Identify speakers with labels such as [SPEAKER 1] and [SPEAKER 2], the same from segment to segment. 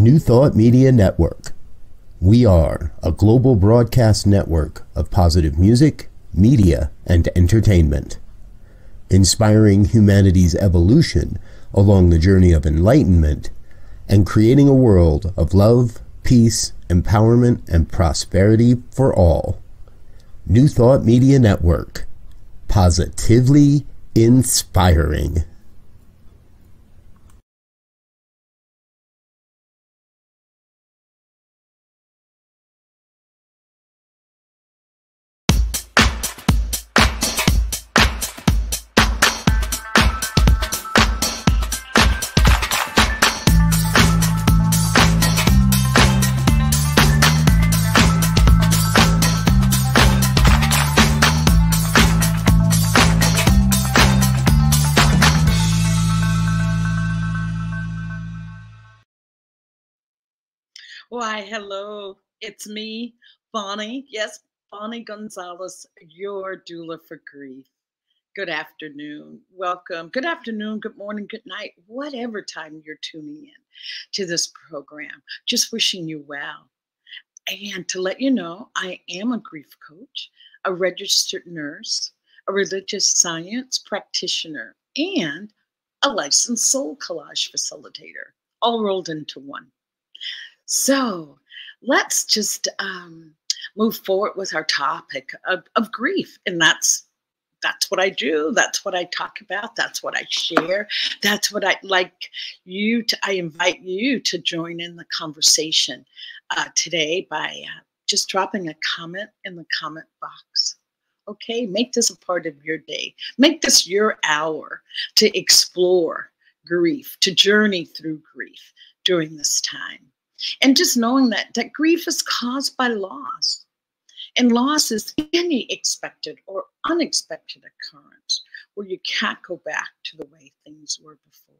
[SPEAKER 1] New Thought Media Network. We are a global broadcast network of positive music, media, and entertainment, inspiring humanity's evolution along the journey of enlightenment and creating a world of love, peace, empowerment, and prosperity for all. New Thought Media Network. Positively inspiring.
[SPEAKER 2] Why, hello, it's me, Bonnie. Yes, Bonnie Gonzalez, your doula for grief. Good afternoon. Welcome. Good afternoon, good morning, good night, whatever time you're tuning in to this program. Just wishing you well. And to let you know, I am a grief coach, a registered nurse, a religious science practitioner, and a licensed soul collage facilitator, all rolled into one. So let's just move forward with our topic of grief. And that's what I do. That's what I talk about. That's what I share. That's what I like you to, I invite you to join in the conversation today by just dropping a comment in the comment box. Okay, make this a part of your day. Make this your hour to explore grief, to journey through grief during this time. And just knowing that grief is caused by loss. And loss is any expected or unexpected occurrence where you can't go back to the way things were before.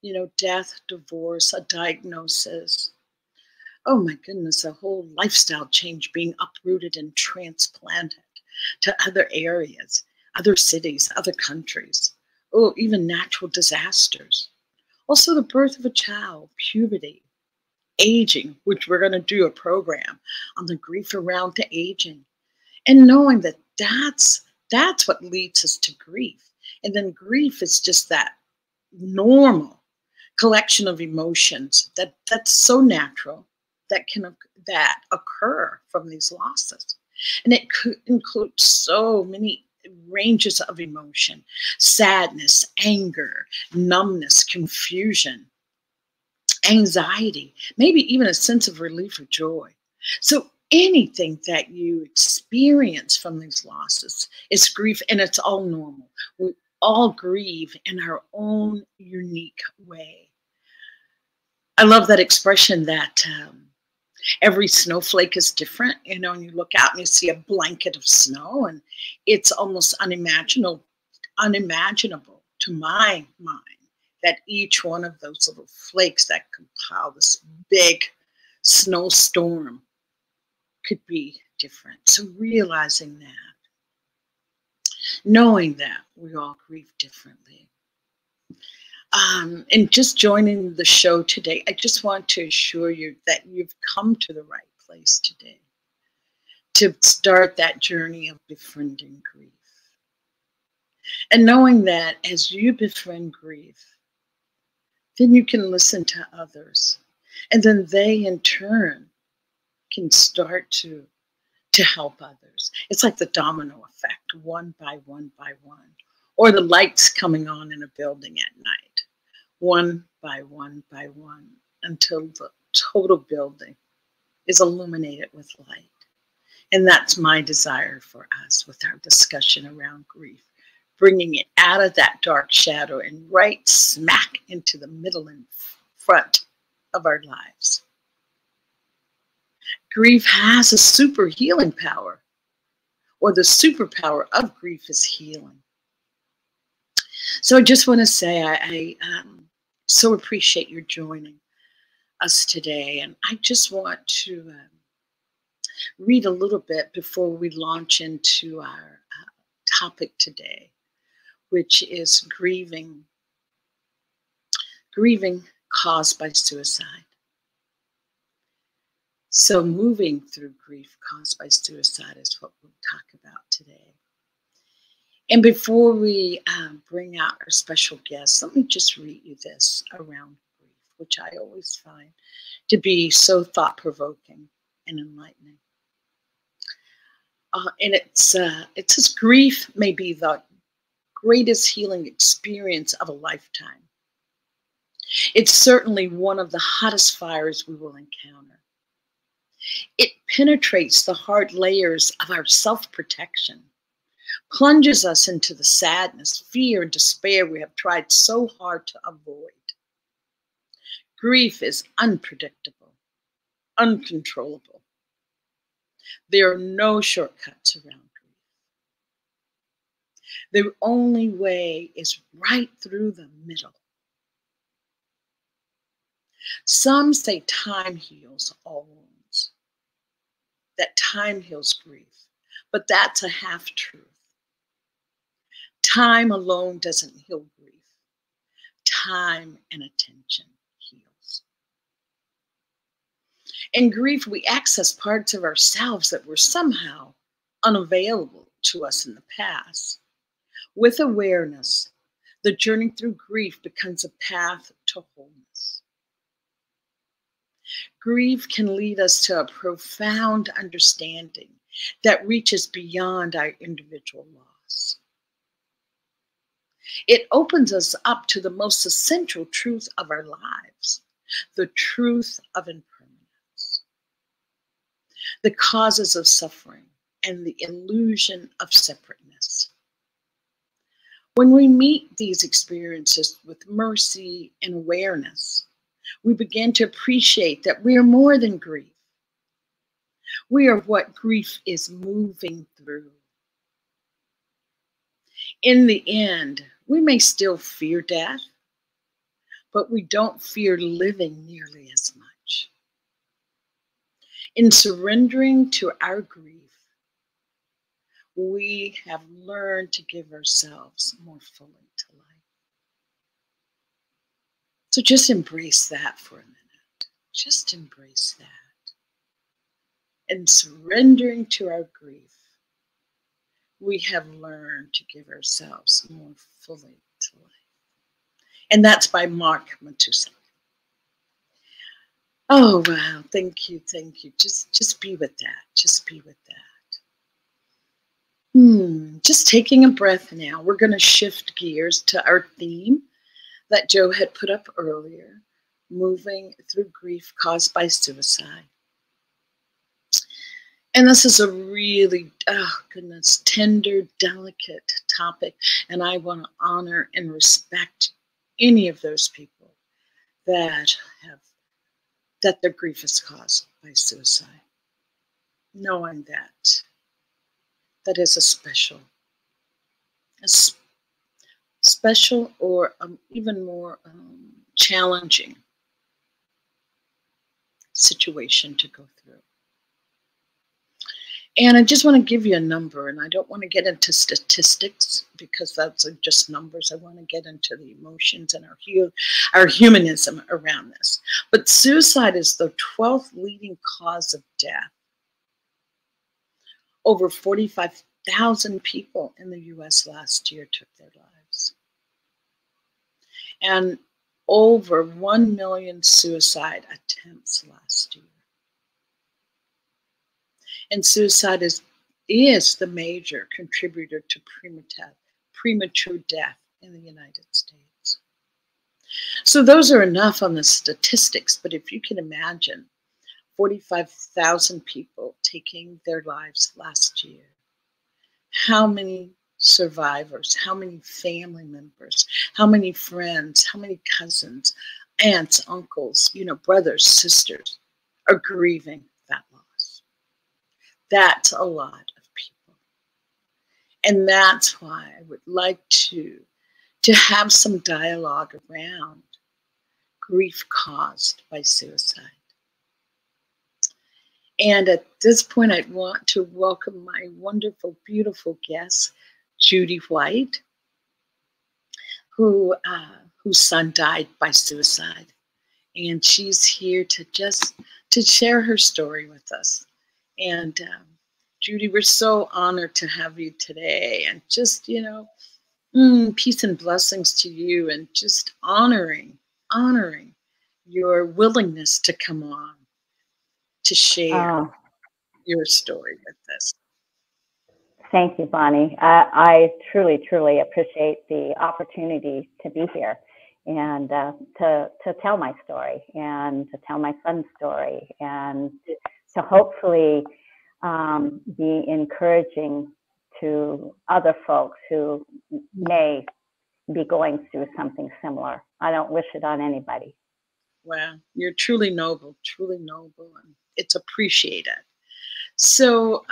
[SPEAKER 2] You know, death, divorce, a diagnosis. Oh my goodness, a whole lifestyle change being uprooted and transplanted to other areas, other cities, other countries. Oh, even natural disasters. Also the birth of a child, puberty, aging, which we're going to do a program on the grief around the aging, and knowing that that's what leads us to grief. And then grief is just that normal collection of emotions that's so natural that occur from these losses. And it could include so many ranges of emotion: sadness, anger, numbness, confusion, anxiety, maybe even a sense of relief or joy. So anything that you experience from these losses is grief, and it's all normal. We all grieve in our own unique way. I love that expression that every snowflake is different. You know, and you look out and you see a blanket of snow, and it's almost unimaginable to my mind that each one of those little flakes that compile this big snowstorm could be different. So realizing that, knowing that we all grieve differently. And just joining the show today, I just want to assure you that you've come to the right place today to start that journey of befriending grief. And knowing that as you befriend grief, then you can listen to others. And then they in turn can start to help others. It's like the domino effect, one by one by one. Or the lights coming on in a building at night, one by one by one, until the total building is illuminated with light. And that's my desire for us with our discussion around grief, bringing it out of that dark shadow and right smack into the middle and front of our lives. Grief has a super healing power, or the superpower of grief is healing. So I just want to say I so appreciate your joining us today. And I just want to read a little bit before we launch into our topic today, which is grieving caused by suicide. So moving through grief caused by suicide is what we'll talk about today. And before we bring out our special guests, let me just read you this around grief, which I always find to be so thought-provoking and enlightening. And it says, grief may be the greatest healing experience of a lifetime. It's certainly one of the hottest fires we will encounter. It penetrates the hard layers of our self-protection, plunges us into the sadness, fear, and despair we have tried so hard to avoid. Grief is unpredictable, uncontrollable. There are no shortcuts around grief. The only way is right through the middle. Some say time heals all wounds, that time heals grief, but that's a half-truth. Time alone doesn't heal grief. Time and attention heals. In grief, we access parts of ourselves that were somehow unavailable to us in the past. With awareness, the journey through grief becomes a path to wholeness. Grief can lead us to a profound understanding that reaches beyond our individual loss. It opens us up to the most essential truth of our lives, the truth of impermanence, the causes of suffering, and the illusion of separateness. When we meet these experiences with mercy and awareness, we begin to appreciate that we are more than grief. We are what grief is moving through. In the end, we may still fear death, but we don't fear living nearly as much. In surrendering to our grief, we have learned to give ourselves more fully to life. So just embrace that for a minute. Just embrace that. In surrendering to our grief, we have learned to give ourselves more fully to life. And that's by Mark Matusak. Oh, wow. Thank you. Thank you. Just be with that. Just be with that. Just taking a breath now. We're going to shift gears to our theme that Joe had put up earlier, moving through grief caused by suicide. And this is a really, tender, delicate topic. And I want to honor and respect any of those people that their grief is caused by suicide. Knowing that is a special or even more challenging situation to go through. And I just want to give you a number, and I don't want to get into statistics because that's just numbers. I want to get into the emotions and our humanism around this. But suicide is the 12th leading cause of death. Over 45,000 people in the US last year took their lives. And over 1 million suicide attempts last year. And suicide is the major contributor to premature death in the United States. So those are enough on the statistics, but if you can imagine 45,000 people taking their lives last year, how many survivors, how many family members, how many friends, how many cousins, aunts, uncles, brothers, sisters are grieving that loss. That's a lot of people. And that's why I would like to have some dialogue around grief caused by suicide. And at this point, I'd want to welcome my wonderful, beautiful guest, Judy White, whose son died by suicide and she's here to share her story with us. And Judy, we're so honored to have you today, and just, peace and blessings to you, and just honoring your willingness to come on to share your story with us.
[SPEAKER 3] Thank you, Bonnie. I truly, truly appreciate the opportunity to be here and to tell my story and to tell my son's story and to hopefully be encouraging to other folks who may be going through something similar. I don't wish it on anybody.
[SPEAKER 2] Wow, you're truly noble, and it's appreciated. So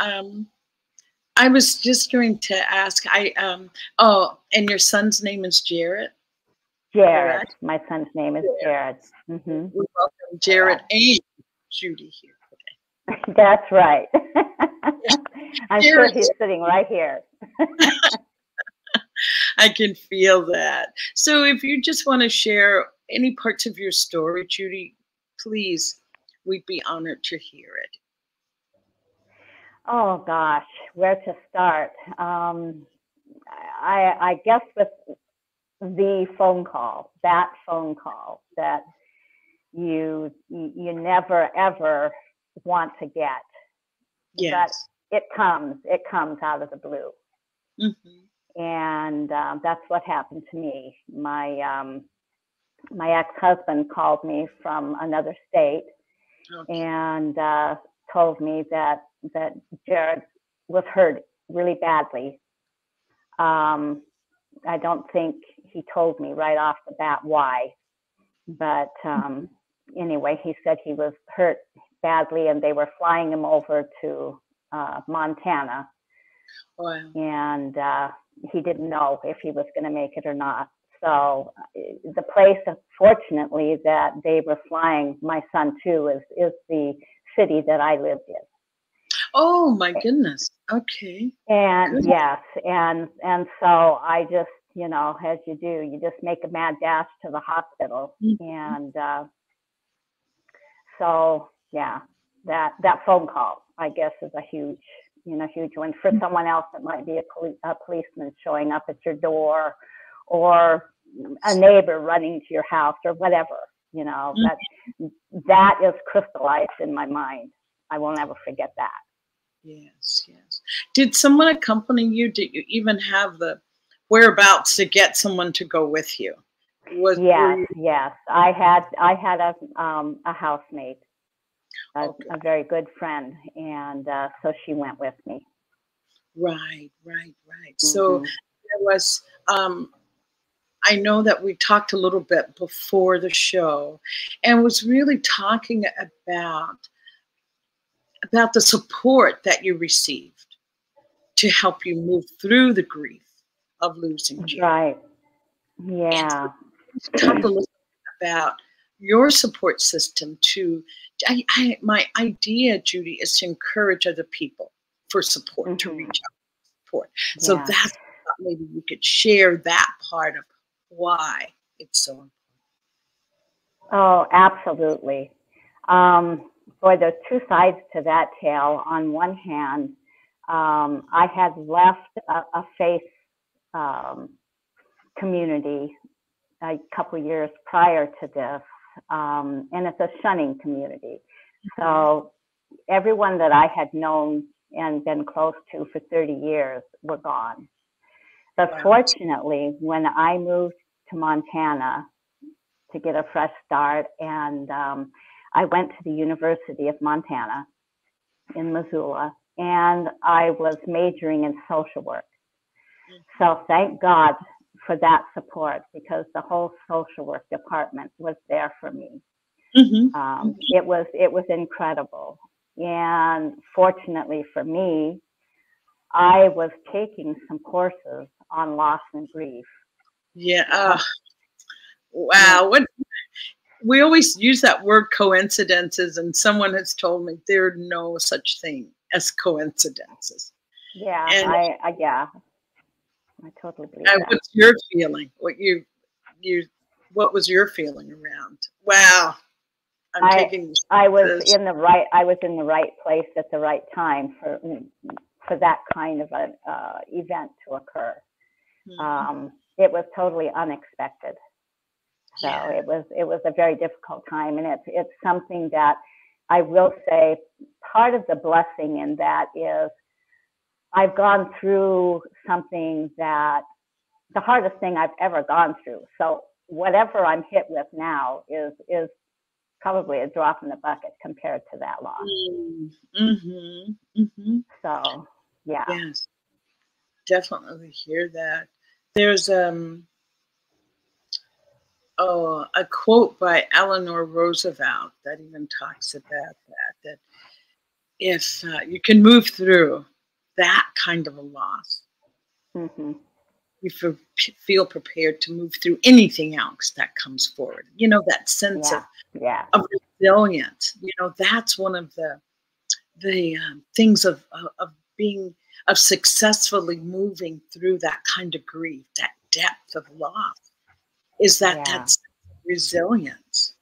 [SPEAKER 2] I was just going to ask, and your son's name is Jared?
[SPEAKER 3] Jared. Correct? My son's name is Jared. Mm-hmm.
[SPEAKER 2] We welcome Jared and Judy here today.
[SPEAKER 3] That's right. I'm sure he's sitting right here.
[SPEAKER 2] I can feel that. So if you just want to share any parts of your story, Judy, please, we'd be honored to hear it.
[SPEAKER 3] Oh gosh, where to start? I guess with the phone call, that you never ever want to get.
[SPEAKER 2] Yes.
[SPEAKER 3] But it comes out of the blue. Mm-hmm. And that's what happened to me. My ex-husband called me from another state, okay, and told me that Jared was hurt really badly. I don't think he told me right off the bat why, but anyway, he said he was hurt badly and they were flying him over to Montana.
[SPEAKER 2] Wow.
[SPEAKER 3] And he didn't know if he was going to make it or not. So the place, fortunately, that they were flying my son to is the city that I lived in.
[SPEAKER 2] Oh my goodness. Okay.
[SPEAKER 3] And good. Yes, and so I just, as you do, you just make a mad dash to the hospital. Mm-hmm. And so yeah, that phone call, I guess, is a huge one. For someone else, it might be a policeman showing up at your door, or a neighbor running to your house, or whatever. Mm-hmm. that is crystallized in my mind. I will never forget that.
[SPEAKER 2] Yes. Did someone accompany you? Did you even have the whereabouts to get someone to go with you?
[SPEAKER 3] Yes. I had a housemate, a very good friend, and so she went with me.
[SPEAKER 2] Right. Mm-hmm. So there was. I know that we talked a little bit before the show, and was really talking about the support that you received to help you move through the grief of losing Jared.
[SPEAKER 3] Right. Yeah.
[SPEAKER 2] And talk a little bit about your support system my idea, Judy, is to encourage other people for support, mm-hmm, to reach out for support. Yeah. So that's maybe you could share that part of why it's so important.
[SPEAKER 3] Oh, absolutely. Boy, there's two sides to that tale. On one hand, I had left a faith community a couple years prior to this, and it's a shunning community. So everyone that I had known and been close to for 30 years were gone. But fortunately, when I moved to Montana to get a fresh start, and I went to the University of Montana in Missoula, and I was majoring in social work. So thank God for that support, because the whole social work department was there for me. Mm-hmm. It was incredible. And fortunately for me, I was taking some courses on loss and grief.
[SPEAKER 2] Yeah. Wow. What we always use that word coincidences, and someone has told me there are no such thing as coincidences.
[SPEAKER 3] Yeah, and I totally believe that.
[SPEAKER 2] What's your feeling? What was your feeling around? Wow. I'm taking.
[SPEAKER 3] I was in the right place at the right time for that kind of an event to occur. It was totally unexpected. So it was a very difficult time, and it's something that I will say part of the blessing in that is I've gone through something that the hardest thing I've ever gone through. So whatever I'm hit with now is probably a drop in the bucket compared to that loss. So yeah.
[SPEAKER 2] Yes, definitely hear that. There's a quote by Eleanor Roosevelt that even talks about that if you can move through that kind of a loss, you feel prepared to move through anything else that comes forward. You know, that sense of resilience. You know, that's one of the things of successfully moving through that kind of grief, that depth of loss, is that's resilience.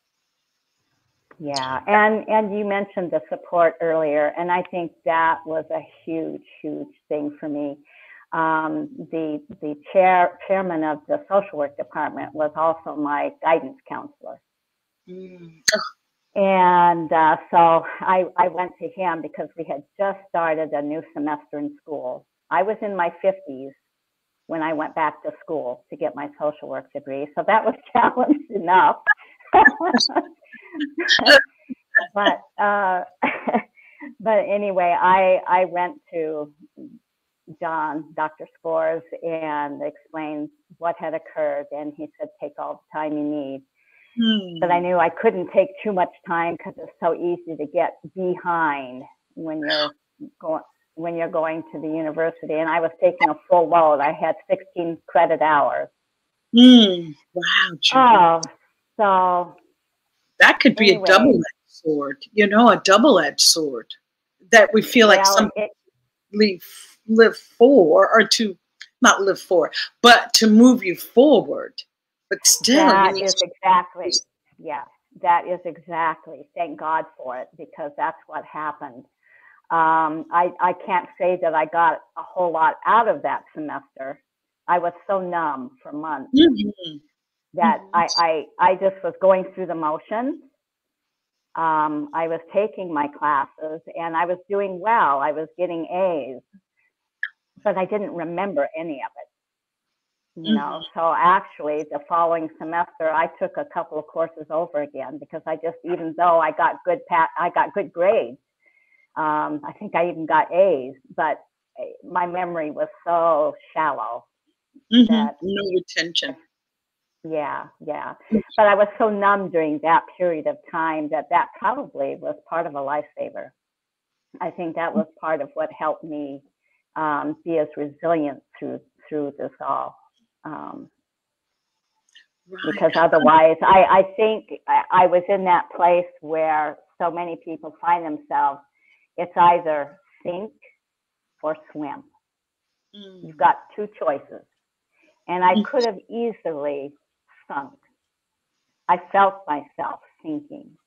[SPEAKER 3] Yeah, and you mentioned the support earlier, and I think that was a huge thing for me. The chairman of the social work department was also my guidance counselor. And so I went to him because we had just started a new semester in school. I was in my 50s when I went back to school to get my social work degree, so that was challenge enough. But anyway, I went to Dr. Scores, and explained what had occurred, and he said, take all the time you need. But I knew I couldn't take too much time because it's so easy to get behind when you're going to the university. And I was taking a full load. I had 16 credit hours.
[SPEAKER 2] Wow.
[SPEAKER 3] So
[SPEAKER 2] that could be a double-edged sword. You know, a double-edged sword that we feel like something live for, or to not live for, but to move you forward. But still,
[SPEAKER 3] that is exactly. Thank God for it, because that's what happened. I can't say that I got a whole lot out of that semester. I was so numb for months that I just was going through the motions. I was taking my classes and I was doing well. I was getting A's, but I didn't remember any of it. You know, so actually the following semester I took a couple of courses over again, because even though I got good grades, I think I even got A's, but my memory was so shallow that
[SPEAKER 2] no retention.
[SPEAKER 3] Yeah. But I was so numb during that period of time that probably was part of a lifesaver. I think that was part of what helped me be as resilient through this all. Because otherwise, I think I was in that place where so many people find themselves. It's either sink or swim. You've got two choices. And I could have easily sunk. I felt myself sinking.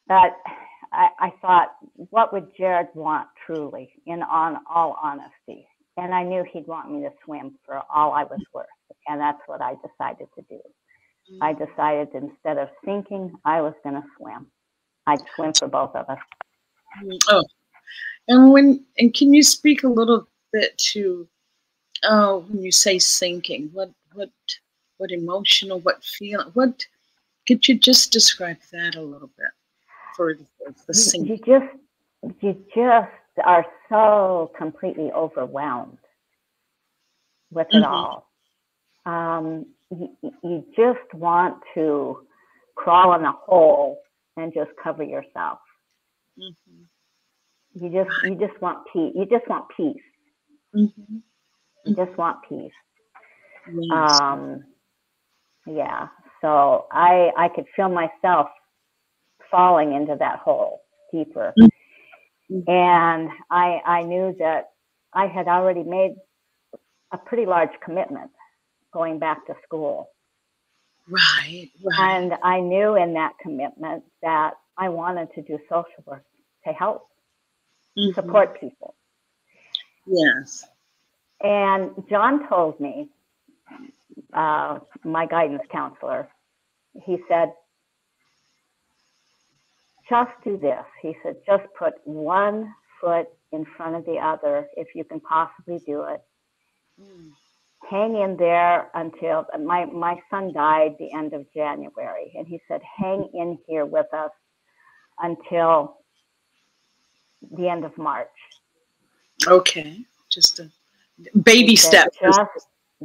[SPEAKER 3] But I thought, what would Jared want truly, in all honesty? And I knew he'd want me to swim for all I was worth. And that's what I decided to do. I decided instead of sinking, I was going to swim. I'd swim for both of us.
[SPEAKER 2] And can you speak a little bit to when you say sinking, what emotional, what feeling, could you just describe that a little bit for the sinking?
[SPEAKER 3] You just are so completely overwhelmed with it all. You just want to crawl in a hole and just cover yourself. You just want peace. You just want peace. You just want peace. Yeah. So I could feel myself falling into that hole deeper. And I knew that I had already made a pretty large commitment going back to school.
[SPEAKER 2] Right, right.
[SPEAKER 3] And I knew in that commitment that I wanted to do social work to help support people.
[SPEAKER 2] Yes.
[SPEAKER 3] And John told me, my guidance counselor, he said, just do this. He said, just put one foot in front of the other if you can possibly do it. Hang in there until my son died the end of January. And he said, hang in here with us until the end of March.
[SPEAKER 2] Okay. Just a baby step.
[SPEAKER 3] Just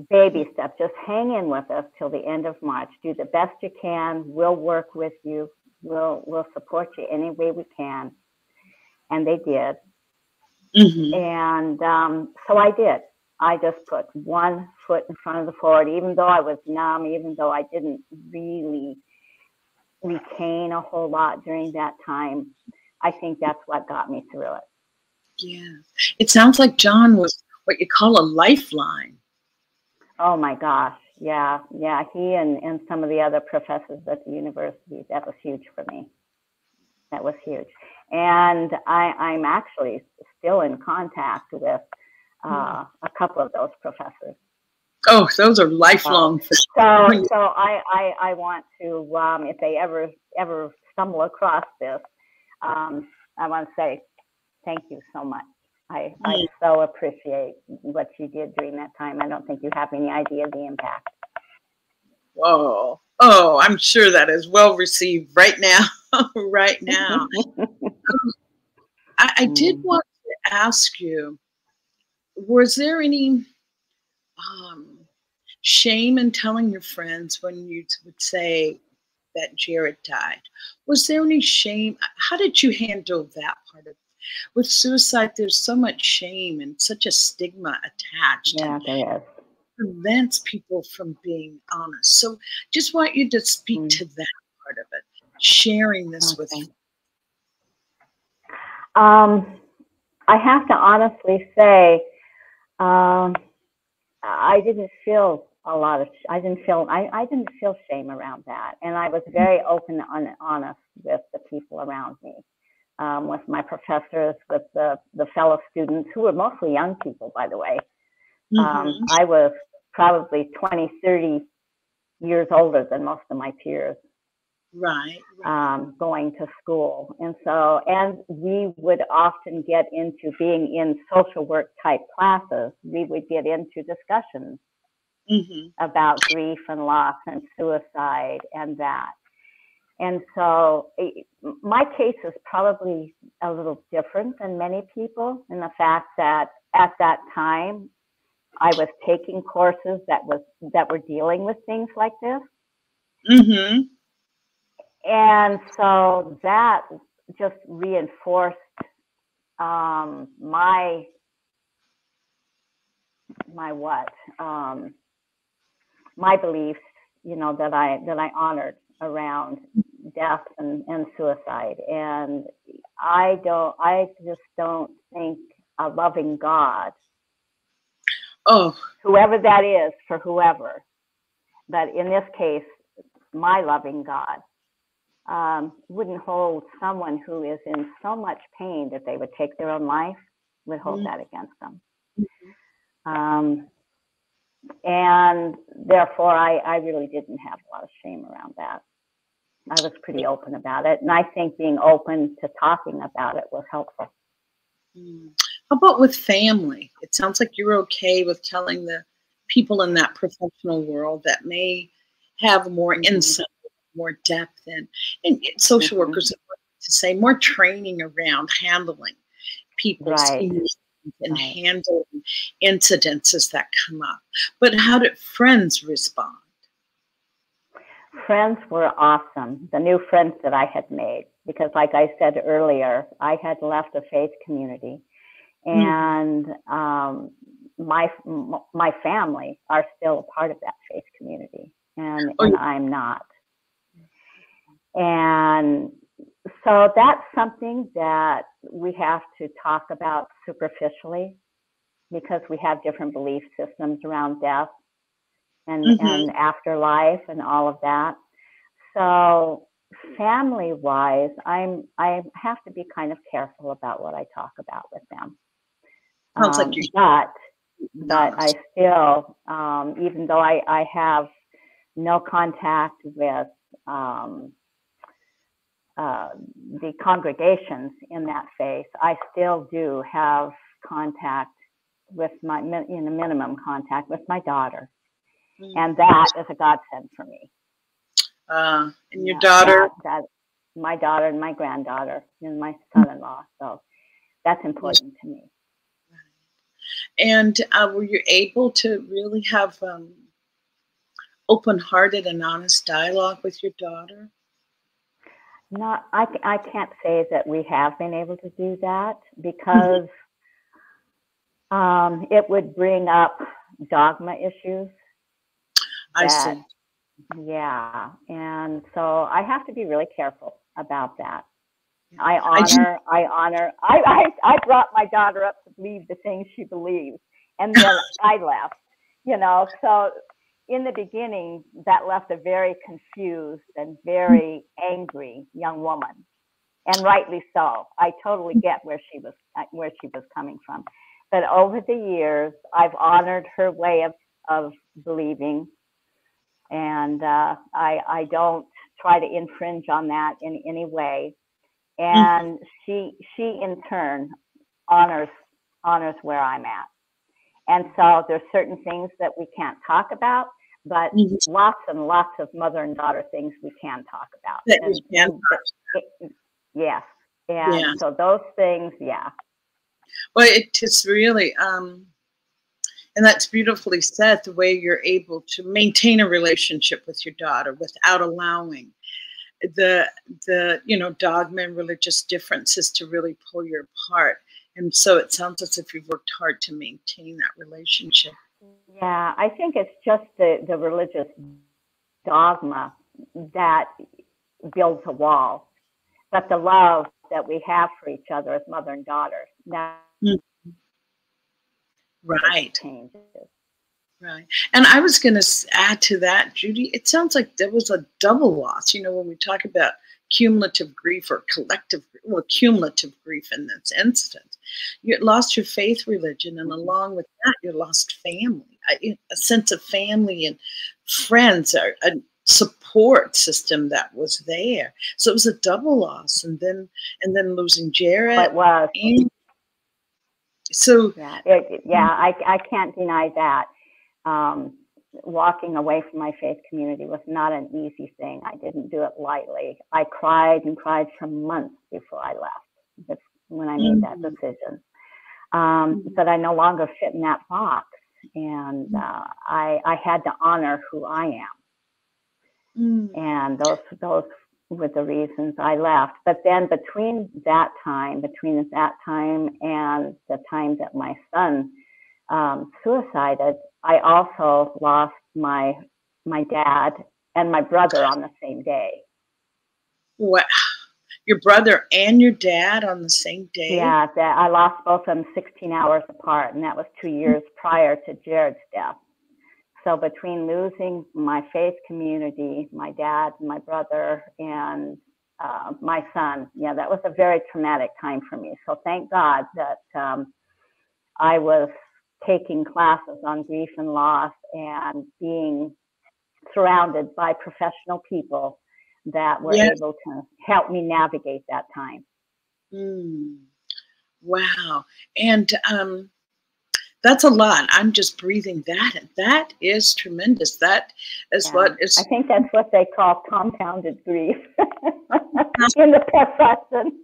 [SPEAKER 3] baby step. Just hang in with us till the end of March. Do the best you can. We'll work with you. We'll support you any way we can. And they did. And so I did. I just put one foot in front of the forward, even though I was numb, even though I didn't really retain a whole lot during that time. I think that's what got me through it.
[SPEAKER 2] Yeah. It sounds like John was what you call a lifeline.
[SPEAKER 3] Oh my gosh. Yeah. Yeah. He and some of the other professors at the university, that was huge for me. That was huge. And I'm actually still in contact with a couple of those professors.
[SPEAKER 2] Oh, those are lifelong.
[SPEAKER 3] So I want to, if they ever stumble across this, I want to say thank you so much. I so appreciate what you did during that time. I don't think you have any idea of the impact.
[SPEAKER 2] Whoa. Oh, I'm sure that is well received right now. Right now. I did want to ask you, was there any shame in telling your friends when you would say that Jared died? Was there any shame? How did you handle that part of it? With suicide, there's so much shame and such a stigma attached.
[SPEAKER 3] Yeah, there is.
[SPEAKER 2] Prevents people from being honest. So just want you to speak to that part of it, sharing this with you.
[SPEAKER 3] I have to honestly say, I didn't feel I didn't feel shame around that. And I was very open and honest with the people around me, with my professors, with the fellow students who were mostly young people, by the way. I was probably 20, 30 years older than most of my peers.
[SPEAKER 2] Right.
[SPEAKER 3] Going to school. And we would often get into being in social work type classes. We would get into discussions about grief and loss and suicide and that. And so my case is probably a little different than many people in the fact that at that time, I was taking courses that were dealing with things like this. And so that just reinforced my beliefs, that I honored around death and suicide. And I just don't think a loving God, whoever that is, for whoever, but in this case, my loving God, wouldn't hold someone who is in so much pain that they would take their own life, would hold that against them. And therefore, I really didn't have a lot of shame around that. I was pretty open about it. And I think being open to talking about it was helpful.
[SPEAKER 2] How about with family? It sounds like you're okay with telling the people in that professional world that may have more insight, more depth, and social workers to say more training around handling people's emotions and handling incidences that come up. But how did friends respond?
[SPEAKER 3] Friends were awesome. The new friends that I had made, because like I said earlier, I had left a faith community, and my family are still a part of that faith community, and I'm not. And so that's something that we have to talk about superficially, because we have different belief systems around death and afterlife and all of that. So family-wise, I have to be kind of careful about what I talk about with them.
[SPEAKER 2] Sounds like you.
[SPEAKER 3] But I still, even though I have no contact with the congregations in that faith, I still do have contact with minimum contact with my daughter. And that is a godsend for me.
[SPEAKER 2] And your daughter?
[SPEAKER 3] My daughter and my granddaughter and my son-in-law. So that's important to me.
[SPEAKER 2] And were you able to really have open-hearted and honest dialogue with your daughter?
[SPEAKER 3] No, I can't say that we have been able to do that because it would bring up dogma issues.
[SPEAKER 2] I see.
[SPEAKER 3] Yeah, and so I have to be really careful about that. I brought my daughter up to believe the things she believes, and then I left, so in the beginning, that left a very confused and very angry young woman, and rightly so. I totally get where she was coming from, but over the years, I've honored her way of believing, and I don't try to infringe on that in any way. And she in turn honors where I'm at. And so there's certain things that we can't talk about, but lots and lots of mother and daughter things we can talk about. Yes. And so those things,
[SPEAKER 2] Well, it is really, and that's beautifully said, the way you're able to maintain a relationship with your daughter without allowing the dogma and religious differences to really pull you apart. And so it sounds as if you've worked hard to maintain that relationship.
[SPEAKER 3] Yeah, I think it's just the religious dogma that builds a wall, but the love that we have for each other as mother and daughter, that changes.
[SPEAKER 2] Right. And I was going to add to that, Judy, it sounds like there was a double loss, when we talk about cumulative grief or cumulative grief in this instance. You lost your faith religion, and along with that, you lost family, a sense of family and friends, a support system that was there. So it was a double loss, and then losing Jared.
[SPEAKER 3] It was.
[SPEAKER 2] So
[SPEAKER 3] I can't deny that. Walking away from my faith community was not an easy thing. I didn't do it lightly. I cried and cried for months before I left. That's when I made that decision. But I no longer fit in that box, and I had to honor who I am. And those were the reasons I left. But then between that time and the time that my son suicided, I also lost my dad and my brother on the same day.
[SPEAKER 2] What? Your brother and your dad on the same day?
[SPEAKER 3] Yeah, I lost both of them 16 hours apart, and that was 2 years prior to Jared's death. So between losing my faith community, my dad, my brother, and my son, that was a very traumatic time for me. So thank God that I was taking classes on grief and loss and being surrounded by professional people that were able to help me navigate that time.
[SPEAKER 2] Wow. And that's a lot. I'm just breathing that. That is tremendous. That is what is.
[SPEAKER 3] I think that's what they call compounded grief in the profession.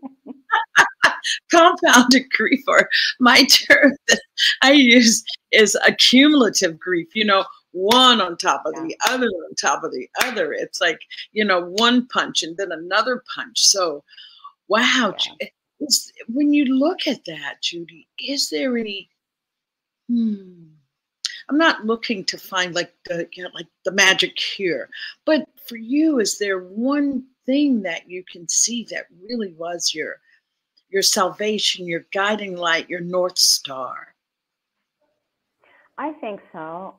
[SPEAKER 2] Compounded grief, or my term that I use is accumulative grief, one on top of the other on top of the other. It's like, one punch and then another punch. So, wow. When you look at that, Judy, is there any, I'm not looking to find like the magic cure, but for you, is there one thing that you can see that really was your salvation, your guiding light, your North Star?
[SPEAKER 3] I think so.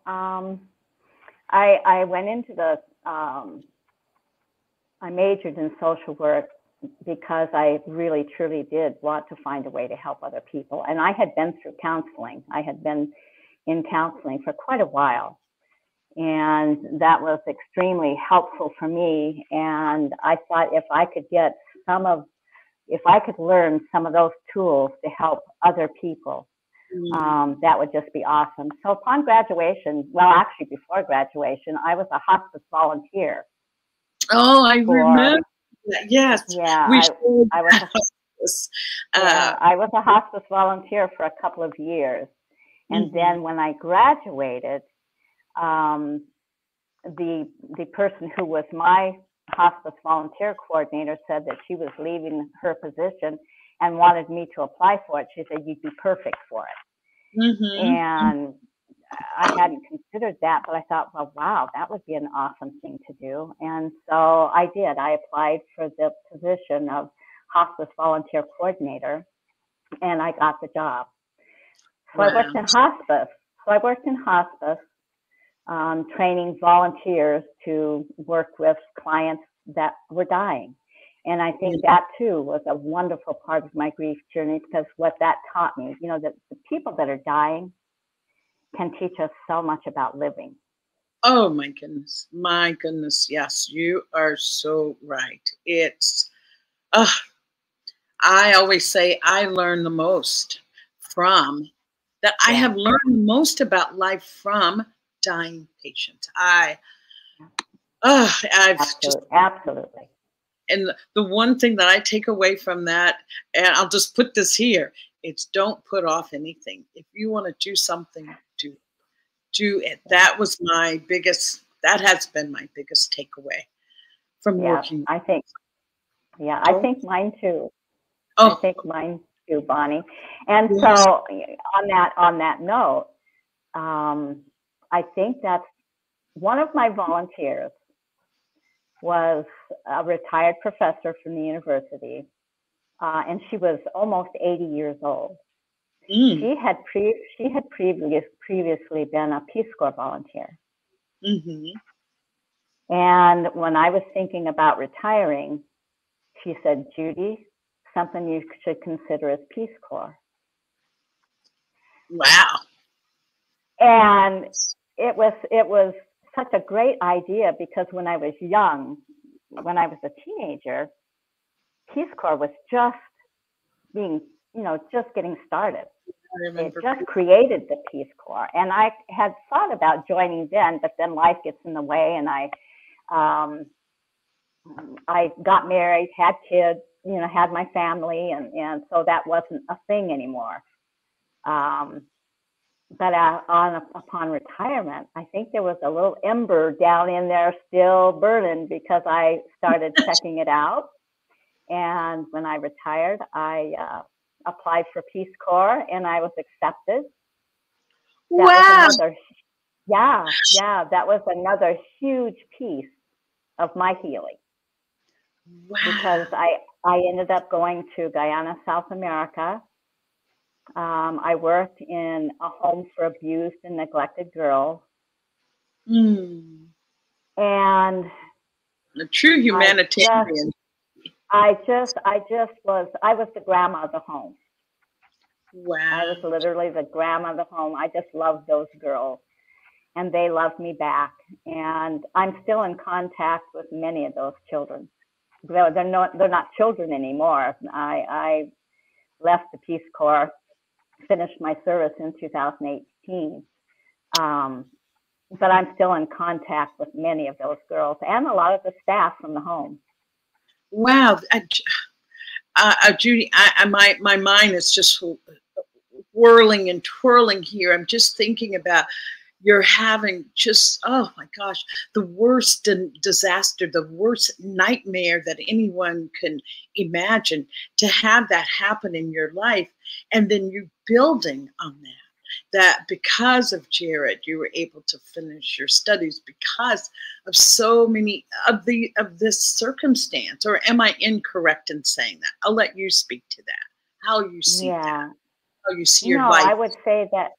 [SPEAKER 3] I went into the, I majored in social work because I really, truly did want to find a way to help other people. And I had been through counseling. I had been in counseling for quite a while. And that was extremely helpful for me. And I thought if I could get if I could learn some of those tools to help other people, that would just be awesome. So upon graduation, well, actually before graduation, I was a hospice volunteer.
[SPEAKER 2] Oh, I remember that. Yes.
[SPEAKER 3] Yeah, I was a hospice volunteer for a couple of years. And then when I graduated, the person who was my hospice volunteer coordinator said that she was leaving her position and wanted me to apply for it. She said, you'd be perfect for it. And I hadn't considered that, but I thought, well, wow, that would be an awesome thing to do. And so I did. I applied for the position of hospice volunteer coordinator, and I got the job. So I worked in hospice. Training volunteers to work with clients that were dying. And I think that too was a wonderful part of my grief journey, because what that taught me, you know, that the people that are dying can teach us so much about living.
[SPEAKER 2] Oh my goodness. My goodness. Yes, you are so right. It's, I always say I learn the most from that. I have learned the most about life from dying patients.
[SPEAKER 3] Absolutely.
[SPEAKER 2] And the one thing that I take away from that, and I'll just put this here, it's don't put off anything. If you want to do something, do it. That was my biggest, that has been my biggest takeaway from working.
[SPEAKER 3] I think mine too.
[SPEAKER 2] Oh.
[SPEAKER 3] I think mine too, Bonnie. And so on that note, I think that's one of my volunteers was a retired professor from the university, and she was almost 80 years old. She had previously been a Peace Corps volunteer. And when I was thinking about retiring, she said, Judy, something you should consider is Peace Corps.
[SPEAKER 2] Wow.
[SPEAKER 3] And it was such a great idea, because when I was young, when I was a teenager, Peace Corps was just being, just getting started. It just created the Peace Corps. And I had thought about joining then, but then life gets in the way, and I got married, had kids, had my family, and so that wasn't a thing anymore. But upon retirement, I think there was a little ember down in there still burning, because I started checking it out. And when I retired, I applied for Peace Corps, and I was accepted. That was another huge piece of my healing.
[SPEAKER 2] Wow.
[SPEAKER 3] Because I ended up going to Guyana, South America. I worked in a home for abused and neglected girls. And
[SPEAKER 2] a true humanitarian.
[SPEAKER 3] I was the grandma of the home.
[SPEAKER 2] Wow.
[SPEAKER 3] I was literally the grandma of the home. I just loved those girls, and they loved me back. And I'm still in contact with many of those children. They're not children anymore. I left the Peace Corps, finished my service in 2018. But I'm still in contact with many of those girls and a lot of the staff from the home.
[SPEAKER 2] Wow. Judy, my mind is just whirling and twirling here. I'm just thinking about you're having just, oh my gosh, the worst disaster, the worst nightmare that anyone can imagine, to have that happen in your life. And then you building on that because of Jared, you were able to finish your studies because of so many of this circumstance. Or am I incorrect in saying that? I'll let you speak to that. How you see that. how you see your
[SPEAKER 3] No,
[SPEAKER 2] life?
[SPEAKER 3] I would say that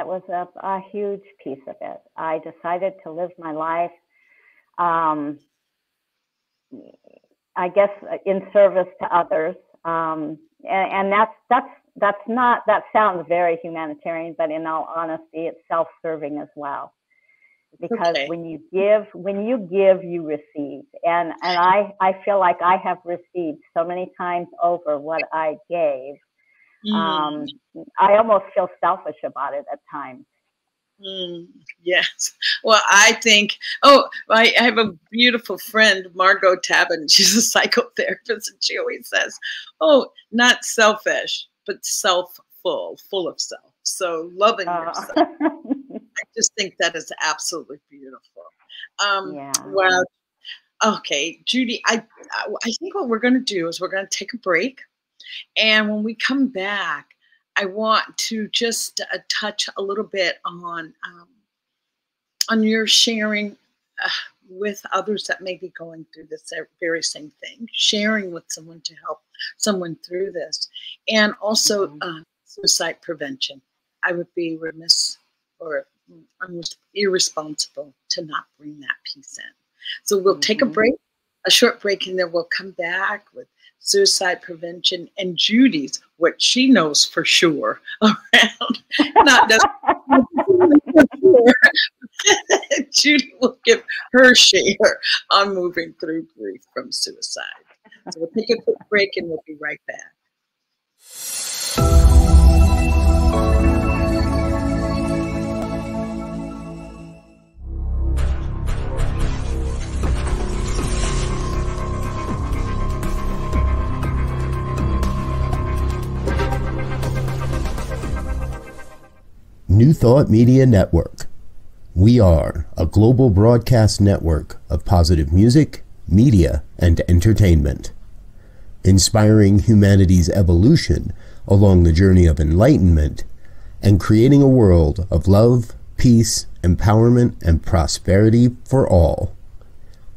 [SPEAKER 3] was a huge piece of it. I decided to live my life, I guess, in service to others, and that sounds very humanitarian, but in all honesty, it's self-serving as well. Because
[SPEAKER 2] Okay.
[SPEAKER 3] when you give, you receive, and I feel like I have received so many times over what I gave.
[SPEAKER 2] Mm.
[SPEAKER 3] I almost feel selfish about it at times.
[SPEAKER 2] Yes. Well, I think, I have a beautiful friend, Margot Tabin. She's a psychotherapist, and she always says, oh, not selfish, but full of self. So loving yourself. I just think that is absolutely beautiful.
[SPEAKER 3] Yeah.
[SPEAKER 2] Wow. Okay, Judy, I think what we're going to do is we're going to take a break. And when we come back, I want to just touch a little bit on your sharing with others that may be going through this very same thing, sharing with someone to help someone through this, and also suicide prevention. I would be remiss or irresponsible to not bring that piece in. So we'll take a short break, and then we'll come back with suicide prevention and Judy's, what she knows for sure around, not necessarily for sure. Judy will give her share on moving through grief from suicide. So we'll take a quick break and we'll be right back.
[SPEAKER 1] New Thought Media Network. We are a global broadcast network of positive music, media, and entertainment, inspiring humanity's evolution along the journey of enlightenment and creating a world of love, peace, empowerment, and prosperity for all.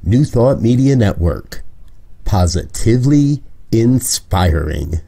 [SPEAKER 1] New Thought Media Network. Positively inspiring.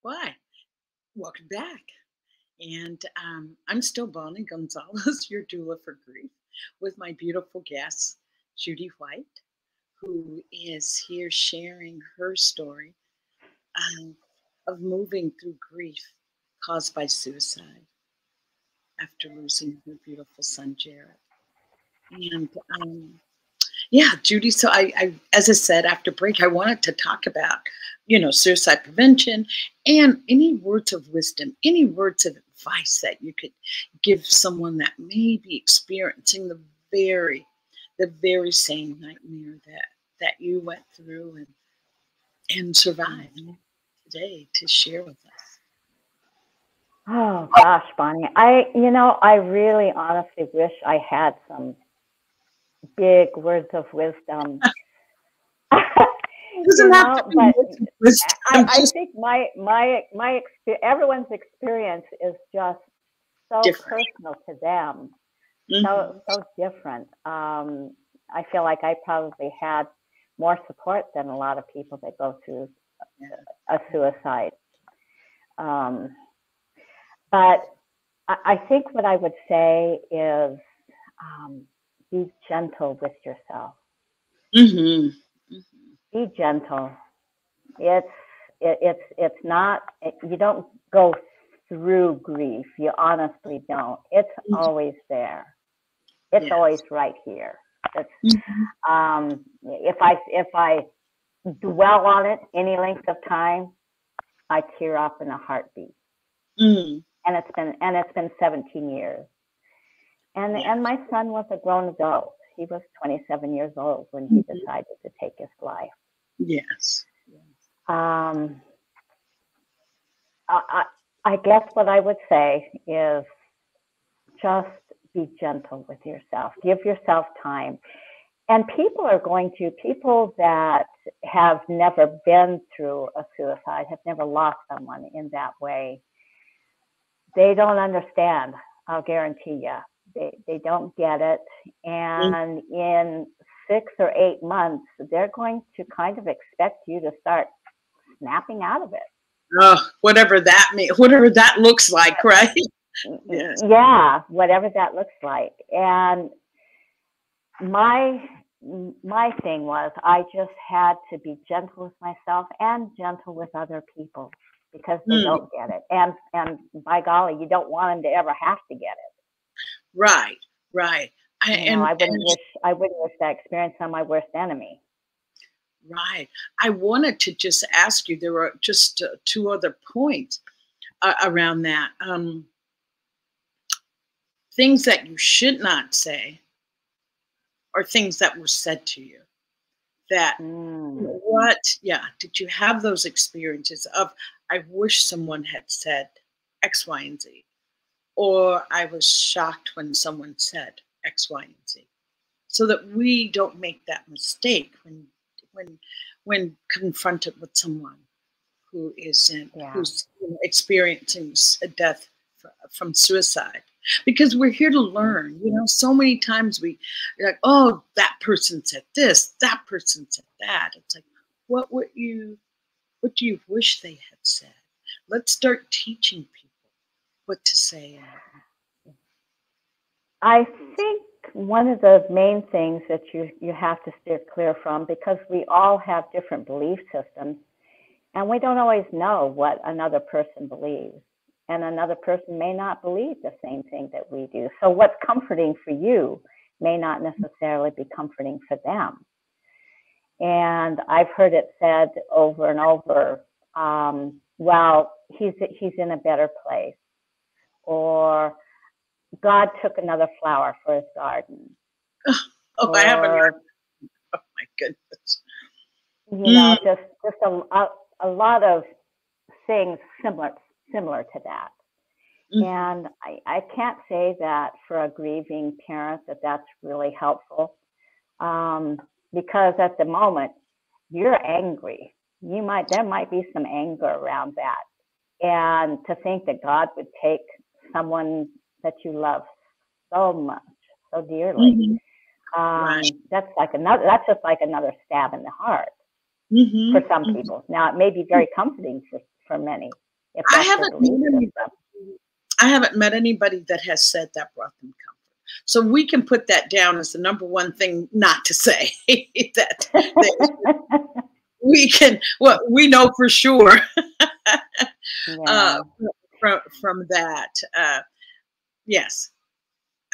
[SPEAKER 2] Why? Welcome back. And I'm still Bonnie Gonzalez, your doula for grief, with my beautiful guest, Judy White, who is here sharing her story of moving through grief caused by suicide after losing her beautiful son, Jared. And yeah, Judy, so I, as I said, after break, I wanted to talk about, suicide prevention and any words of wisdom, any words of advice that you could give someone that may be experiencing the very same nightmare that you went through and survived today to share with us.
[SPEAKER 3] Oh gosh, Bonnie, I really honestly wish I had some big words of wisdom. I think everyone's experience is just so different. Personal to them, so different. I feel like I probably had more support than a lot of people that go through a suicide. But I think what I would say is be gentle with yourself. Be gentle. It's not, you don't go through grief. You honestly don't. It's always there. It's always right here. It's, if I dwell on it any length of time, I tear up in a heartbeat. And it's been 17 years. And my son was a grown adult. He was 27 years old when he decided to take his life.
[SPEAKER 2] Yes.
[SPEAKER 3] I guess what I would say is just be gentle with yourself. Give yourself time. And people that have never been through a suicide, have never lost someone in that way, they don't understand. I'll guarantee you. They don't get it. And in 6 or 8 months, they're going to kind of expect you to start snapping out of it.
[SPEAKER 2] Whatever that means, whatever that looks like, right?
[SPEAKER 3] Yes. Yeah, whatever that looks like. And my thing was, I just had to be gentle with myself and gentle with other people, because they don't get it. And by golly, you don't want them to ever have to get it.
[SPEAKER 2] Right.
[SPEAKER 3] I wouldn't wish that experience on my worst enemy.
[SPEAKER 2] Right. I wanted to just ask you, there were just 2 other points around that. Things that you should not say, or things that were said to you. That did you have those experiences of, I wish someone had said X, Y, and Z, or I was shocked when someone said X, Y, and Z, so that we don't make that mistake when confronted with someone who is who's experiencing a death from suicide. Because we're here to learn. So many times we're like, oh, that person said this, that person said that. It's like, what do you wish they had said? Let's start teaching people what to say.
[SPEAKER 3] I think one of the main things that you have to steer clear from, because we all have different belief systems, and we don't always know what another person believes. And another person may not believe the same thing that we do. So what's comforting for you may not necessarily be comforting for them. And I've heard it said over and over, well, he's in a better place, or God took another flower for his garden.
[SPEAKER 2] I haven't heard. Oh my
[SPEAKER 3] goodness. Just a lot of things similar to that. And I can't say that for a grieving parent that's really helpful, because at the moment you're angry. There might be some anger around that, and to think that God would take someone that you love so much, so dearly, that's just like another stab in the heart for some people. Now, it may be very comforting for many.
[SPEAKER 2] I haven't met anybody that has said that brought them comfort. So we can put that down as the number one thing not to say. that we know for sure from that. Yes.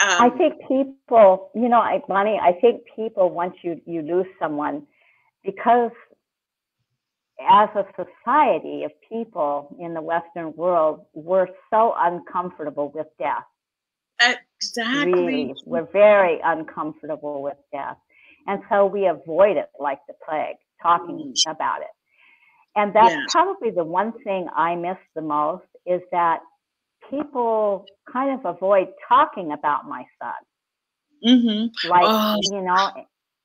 [SPEAKER 3] I think people, Bonnie, I think people, once you lose someone, because as a society of people in the Western world, we're so uncomfortable with death.
[SPEAKER 2] Exactly.
[SPEAKER 3] Really, we're very uncomfortable with death. And so we avoid it like the plague, talking about it. And that's probably the one thing I miss the most, is that people kind of avoid talking about my son.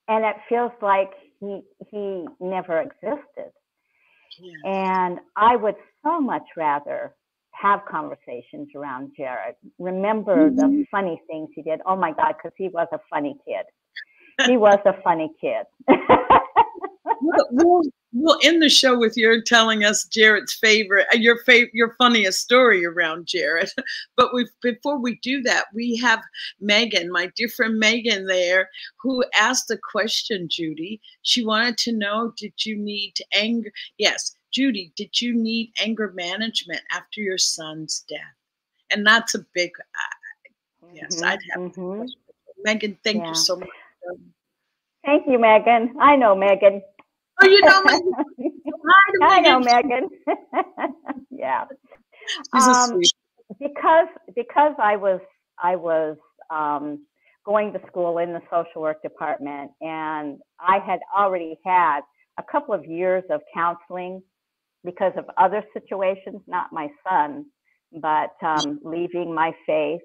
[SPEAKER 3] And it feels like he never existed. And I would so much rather have conversations around Jared. Remember the funny things he did. Oh my God, because he was a funny kid. He was a funny kid.
[SPEAKER 2] We'll end the show with your telling us Jared's your funniest story around Jared. But before we do that, we have Megan, my dear friend Megan there, who asked a question, Judy. She wanted to know, did you need anger? Yes, Judy, did you need anger management after your son's death? And that's a big, yes, I'd have to. Megan, thank you so much.
[SPEAKER 3] Thank you, Megan. I know Megan.
[SPEAKER 2] Oh, you know Megan.
[SPEAKER 3] I know Megan. Yeah. Because I was going to school in the social work department, and I had already had a couple of years of counseling because of other situations, not my son, but leaving my faith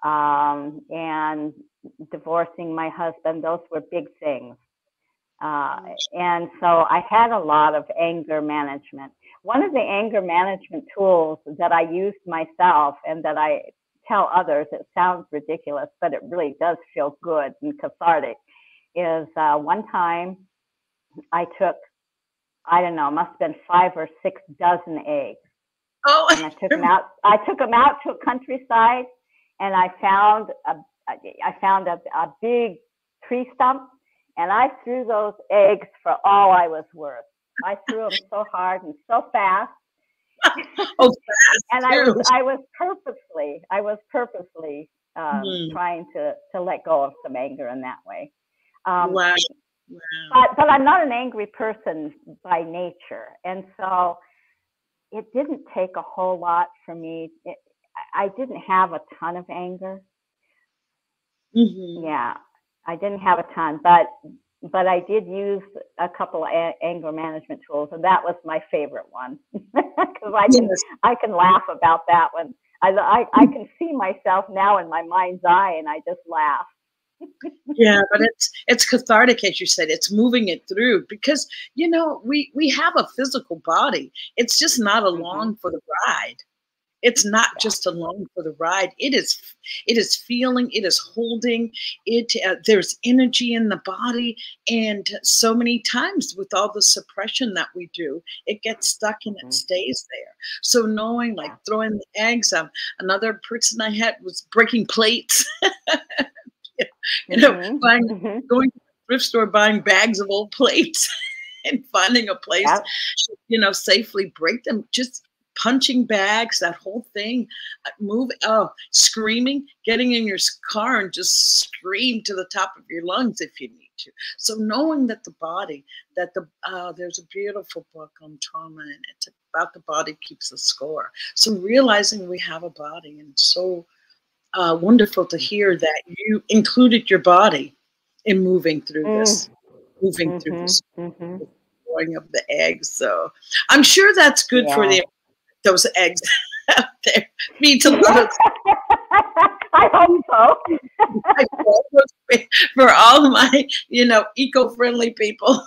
[SPEAKER 3] and divorcing my husband. Those were big things. And so I had a lot of anger management. One of the anger management tools that I used myself and that I tell others, it sounds ridiculous, but it really does feel good and cathartic, is one time I took, I don't know, must have been 5 or 6 dozen eggs.
[SPEAKER 2] Oh,
[SPEAKER 3] and I took them out to a countryside, and I found a big tree stump, and I threw those eggs for all I was worth. I threw them so hard and so fast.
[SPEAKER 2] Oh, fast
[SPEAKER 3] and
[SPEAKER 2] too.
[SPEAKER 3] I was purposely trying to let go of some anger in that way.
[SPEAKER 2] Wow.
[SPEAKER 3] But I'm not an angry person by nature, and so it didn't take a whole lot for me. I didn't have a ton of anger. Yeah, I didn't have a ton, but I did use a couple of anger management tools, and that was my favorite one because I can laugh about that one. I can see myself now in my mind's eye, and I just laugh.
[SPEAKER 2] Yeah, but it's cathartic, as you said. It's moving it through because, you know, we have a physical body. It's just not along for the ride. It's not just along for the ride. It is feeling, it is holding it. There's energy in the body. And so many times with all the suppression that we do, it gets stuck and it stays there. So knowing, like throwing the eggs, another person I had was breaking plates. You know, going to the thrift store, buying bags of old plates and finding a place, you know, safely break them, just punching bags, that whole thing, screaming, getting in your car and just scream to the top of your lungs if you need to. So knowing that the body, there's a beautiful book on trauma, and it's about the body keeps a score. So realizing we have a body, and so wonderful to hear that you included your body in moving through this, throwing of the eggs. So I'm sure that's good for those eggs out there. Means a lot.
[SPEAKER 3] I hope so.
[SPEAKER 2] For all my, you know, eco-friendly people.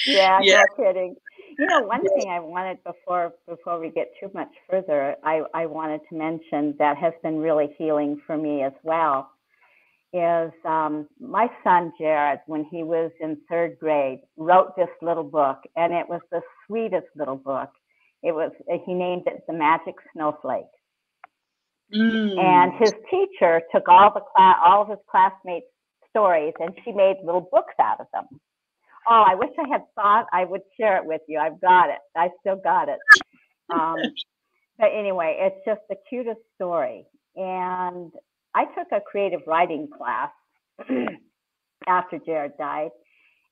[SPEAKER 3] Yeah, no kidding. You know, one thing I wanted before we get too much further, I wanted to mention that has been really healing for me as well, is my son Jared, when he was in 3rd grade, wrote this little book, and it was the sweetest little book. He named it The Magic Snowflake. And his teacher took all of his classmates' stories, and she made little books out of them. Oh, I wish I had thought I would share it with you. I've got it. I still got it. But anyway, it's just the cutest story. And I took a creative writing class after Jared died,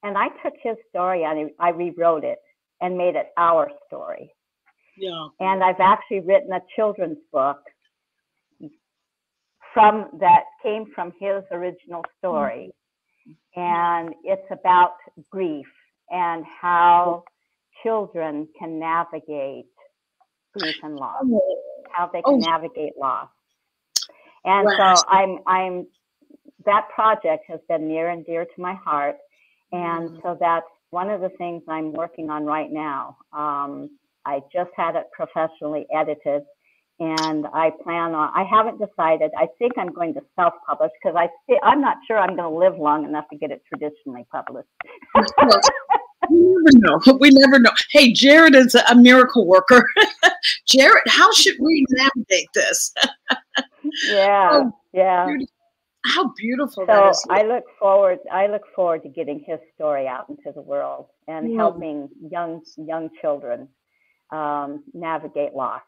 [SPEAKER 3] and I took his story and I rewrote it and made it our story.
[SPEAKER 2] Yeah.
[SPEAKER 3] And I've actually written a children's book that came from his original story. And it's about grief and how children can navigate grief and loss, how they can navigate loss. And so that project has been near and dear to my heart. And so that's one of the things I'm working on right now. I just had it professionally edited, and I haven't decided. I think I'm going to self-publish because I'm not sure I'm going to live long enough to get it traditionally published.
[SPEAKER 2] We never know. Hey, Jared is a miracle worker. Jared, how should we navigate this?
[SPEAKER 3] Yeah.
[SPEAKER 2] How beautiful
[SPEAKER 3] so
[SPEAKER 2] that is.
[SPEAKER 3] I look forward to getting his story out into the world and helping young children navigate loss.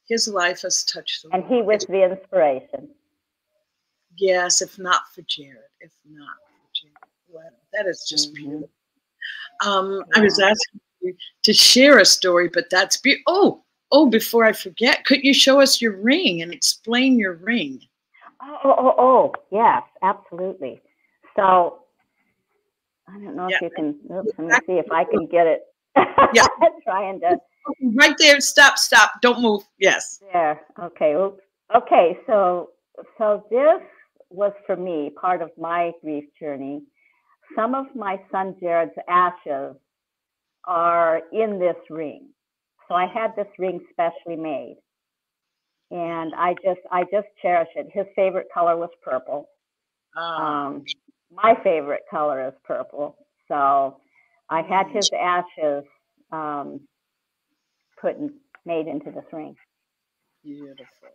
[SPEAKER 2] His life has touched the
[SPEAKER 3] world. And he was the inspiration.
[SPEAKER 2] Yes, if not for Jared. Wow, that is just beautiful. I was asking you to share a story, but that's beautiful. Before I forget, could you show us your ring and explain your ring?
[SPEAKER 3] Yes, absolutely. So I don't know if you can, let me see if I can get it
[SPEAKER 2] Yeah.
[SPEAKER 3] Trying to.
[SPEAKER 2] Right there. Stop. Don't move. Yes.
[SPEAKER 3] There. Okay. Oops. Okay. So this was for me part of my grief journey. Some of my son Jared's ashes are in this ring. So I had this ring specially made, and I just cherish it. His favorite color was purple. My favorite color is purple. So I had his ashes made into this ring.
[SPEAKER 2] Beautiful.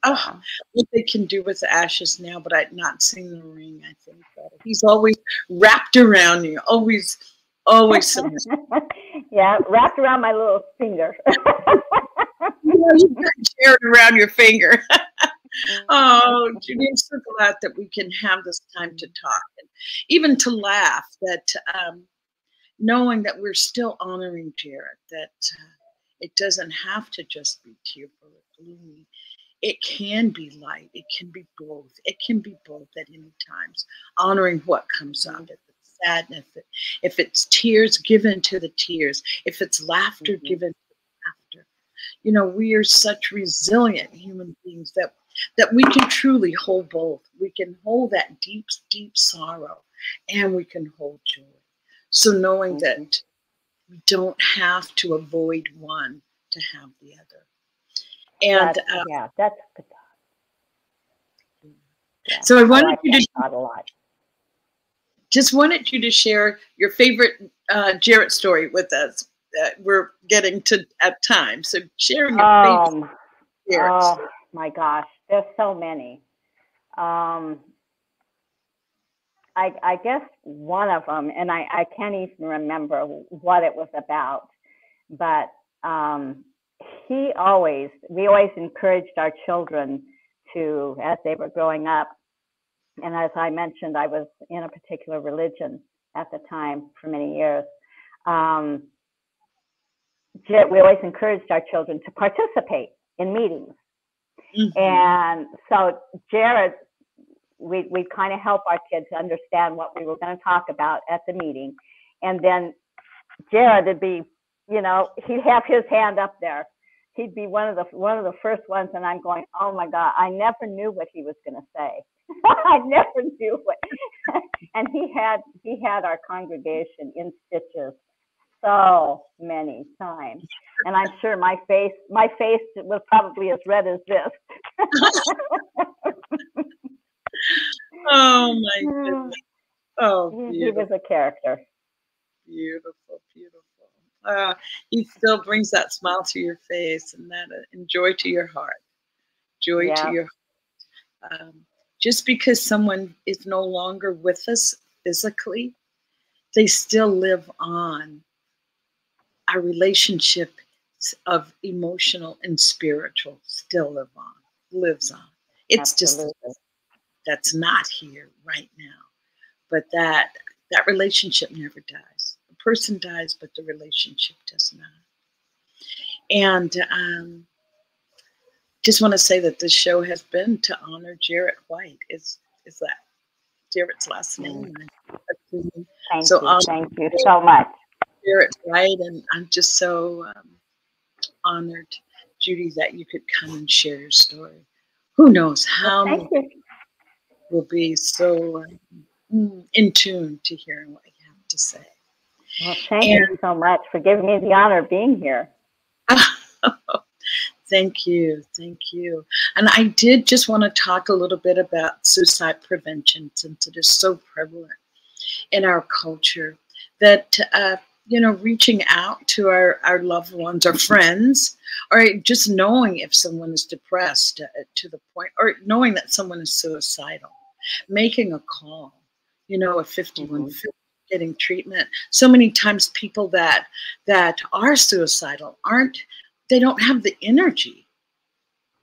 [SPEAKER 2] Oh, what they can do with the ashes now, but I've not seen the ring. I think he's always wrapped around you, always.
[SPEAKER 3] Yeah, wrapped around my little finger.
[SPEAKER 2] You've got Jared around your finger. Oh, Judy, I'm so glad that we can have this time to talk and even to laugh. That knowing that we're still honoring Jared, that it doesn't have to just be tearful or gloomy. It can be light. It can be both. It can be both at any times. Honoring what comes up. If it's sadness, if it's tears, given to the tears. If it's laughter, given to laughter. You know, we are such resilient human beings that we can truly hold both. We can hold that deep, deep sorrow, and we can hold joy. So knowing that we don't have to avoid one to have the other. And
[SPEAKER 3] that's good. Yeah,
[SPEAKER 2] so I wanted you to
[SPEAKER 3] a lot.
[SPEAKER 2] Just wanted you to share your favorite Jared story with us. We're getting to at time, so sharing your favorite Jared.
[SPEAKER 3] Oh my gosh, there's so many. I guess one of them, and I can't even remember what it was about, but we always encouraged our children to, as they were growing up, and as I mentioned, I was in a particular religion at the time for many years. We always encouraged our children to participate in meetings. And so Jared, we'd kind of help our kids understand what we were going to talk about at the meeting. And then Jared would be, you know, he'd have his hand up there. He'd be one of the first ones, and I'm going, oh my God, I never knew what he was going to say. I never knew what. And he had our congregation in stitches so many times, and I'm sure my face was probably as red as this.
[SPEAKER 2] Oh my goodness! Oh,
[SPEAKER 3] he was a character.
[SPEAKER 2] Beautiful. He still brings that smile to your face and that joy to your heart. Joy to your heart. Just because someone is no longer with us physically, they still live on. Our relationship of emotional and spiritual still lives on. It's Absolutely. Just that's not here right now. But that relationship never dies. A person dies, but the relationship does not. And just want to say that this show has been to honor Jared White. Is that Jared's last name?
[SPEAKER 3] Thank you so much.
[SPEAKER 2] Jared White, and I'm just so honored, Judy, that you could come and share your story. Who knows how many will be so in tune to hearing what you have to say.
[SPEAKER 3] Well, thank you so much for giving me the honor of being here.
[SPEAKER 2] Thank you. And I did just want to talk a little bit about suicide prevention, since it is so prevalent in our culture, that reaching out to our loved ones or friends, or just knowing if someone is depressed to the point, or knowing that someone is suicidal, making a call, at 5150, getting treatment. So many times people that are suicidal they don't have the energy.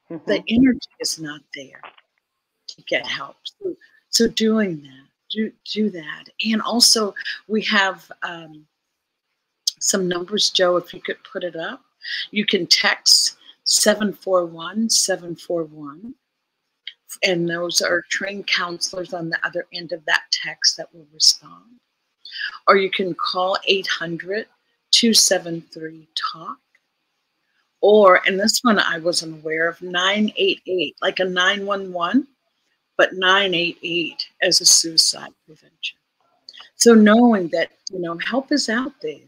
[SPEAKER 2] The energy is not there to get help. So doing that, do that. And also we have some numbers, Joe, if you could put it up. You can text 741-741. And those are trained counselors on the other end of that text that will respond. Or you can call 273-TALK. Or, and this one I wasn't aware of, 988, like a 911, but 988 as a suicide prevention. So knowing that, you know, help is out there.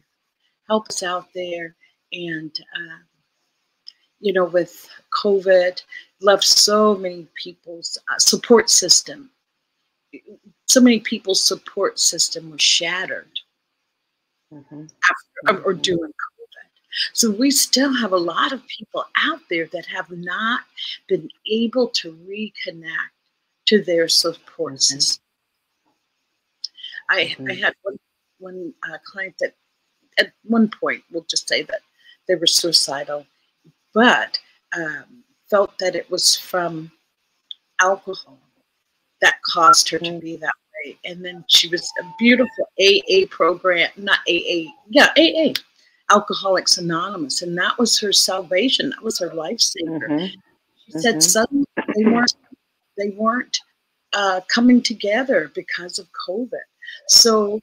[SPEAKER 2] Help is out there. And, you know, with COVID, left so many people's support system. So many people's support system was shattered after or during COVID. So we still have a lot of people out there that have not been able to reconnect to their support system. I had one client that at one point, we'll just say that they were suicidal, but felt that it was from alcohol that caused her to be that way. And then she was a beautiful AA program, not AA, yeah, AA, Alcoholics Anonymous. And that was her salvation. That was her lifesaver. She said suddenly they weren't coming together because of COVID. So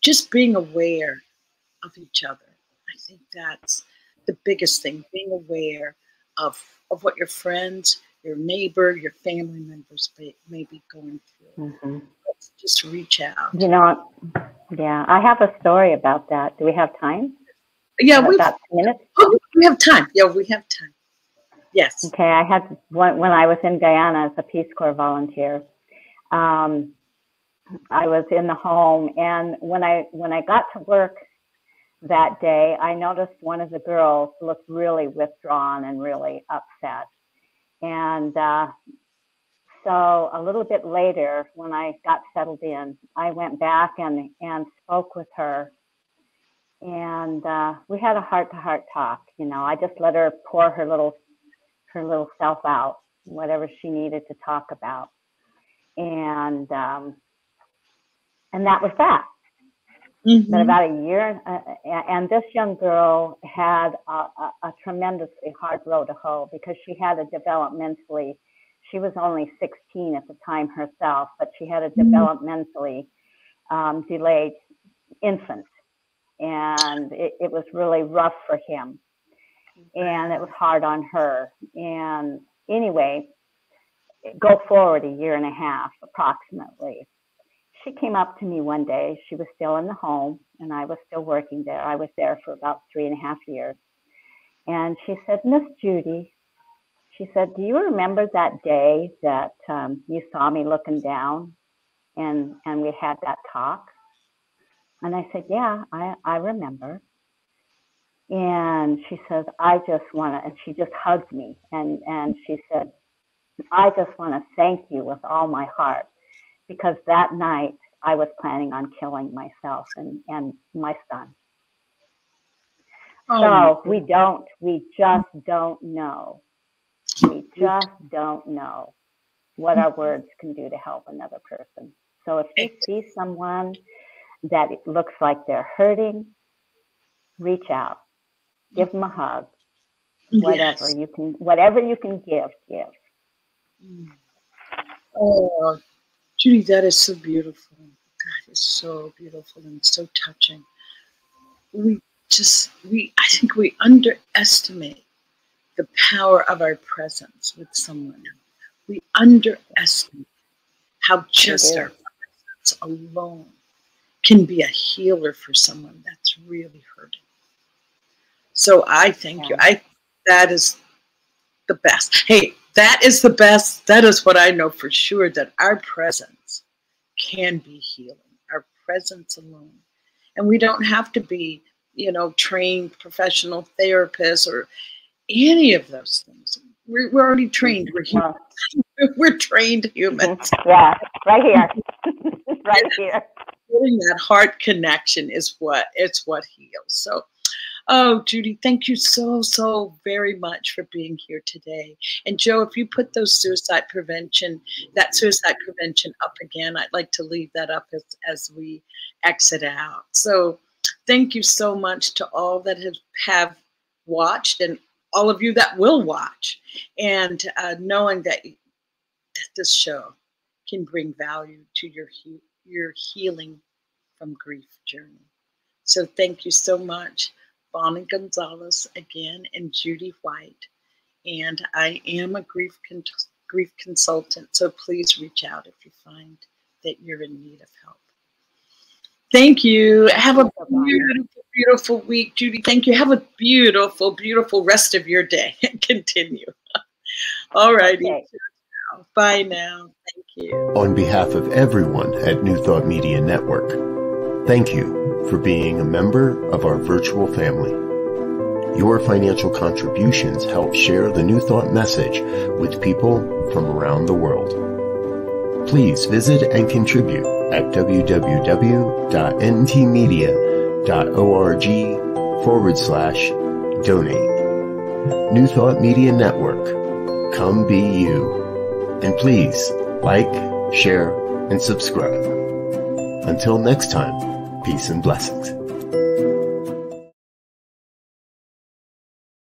[SPEAKER 2] just being aware of each other. I think that's the biggest thing, being aware of what your friends, your neighbor, your family members may be going through. Let's just reach out.
[SPEAKER 3] You know, yeah, I have a story about that. Do we have time?
[SPEAKER 2] Yeah,
[SPEAKER 3] about minutes?
[SPEAKER 2] Oh, we have time. Yeah, we have time. Yes.
[SPEAKER 3] Okay, I had when I was in Guyana as a Peace Corps volunteer. I was in the home, and when I got to work that day, I noticed one of the girls looked really withdrawn and really upset. And so a little bit later, when I got settled in, I went back and spoke with her. And we had a heart-to-heart talk. You know, I just let her pour her little self out, whatever she needed to talk about. And that was that. But about a year, and this young girl had a tremendously hard road to hoe because she had she was only 16 at the time herself, but she had a developmentally delayed infant. And it was really rough for him. And it was hard on her. And anyway, go forward a year and a half approximately. She came up to me one day. She was still in the home, and I was still working there. I was there for about 3.5 years. And she said, Miss Judy, she said, do you remember that day that you saw me looking down and we had that talk? And I said, yeah, I remember. And she says, I just want to, and she just hugged me. And she said, I just want to thank you with all my heart, because that night I was planning on killing myself and my son. So we just don't know. We just don't know what our words can do to help another person. So if you see someone that it looks like they're hurting, reach out, give them a hug, whatever you can give.
[SPEAKER 2] Oh, Judy, that is so beautiful. That is so beautiful and so touching. I think we underestimate the power of our presence with someone. We underestimate how just our presence alone can be a healer for someone that's really hurting. So I thank you. That is the best. Hey, that is the best. That is what I know for sure, that our presence can be healing, our presence alone. And we don't have to be, you know, trained professional therapists or any of those things. We're already trained. We're humans. We're trained humans.
[SPEAKER 3] Yeah, right here. Right here.
[SPEAKER 2] Getting that heart connection is what heals. So, oh, Judy, thank you so very much for being here today. And Joe, if you put that suicide prevention up again, I'd like to leave that up as we exit out. So thank you so much to all that have watched and all of you that will watch, and knowing that this show can bring value to your healing from grief journey. So thank you so much, Bonnie Gonzalez again, and Judy White. And I am a grief consultant, so please reach out if you find that you're in need of help. Thank you. Have a beautiful, beautiful week, Judy. Thank you. Have a beautiful, beautiful rest of your day. Continue. All righty. Okay. Bye now. Thank you.
[SPEAKER 1] On behalf of everyone at New Thought Media Network, thank you for being a member of our virtual family. Your financial contributions help share the New Thought message with people from around the world. Please visit and contribute at www.ntmedia.org/donate. New Thought Media Network. Come be you. And please like, share, and subscribe. Until next time, peace and blessings.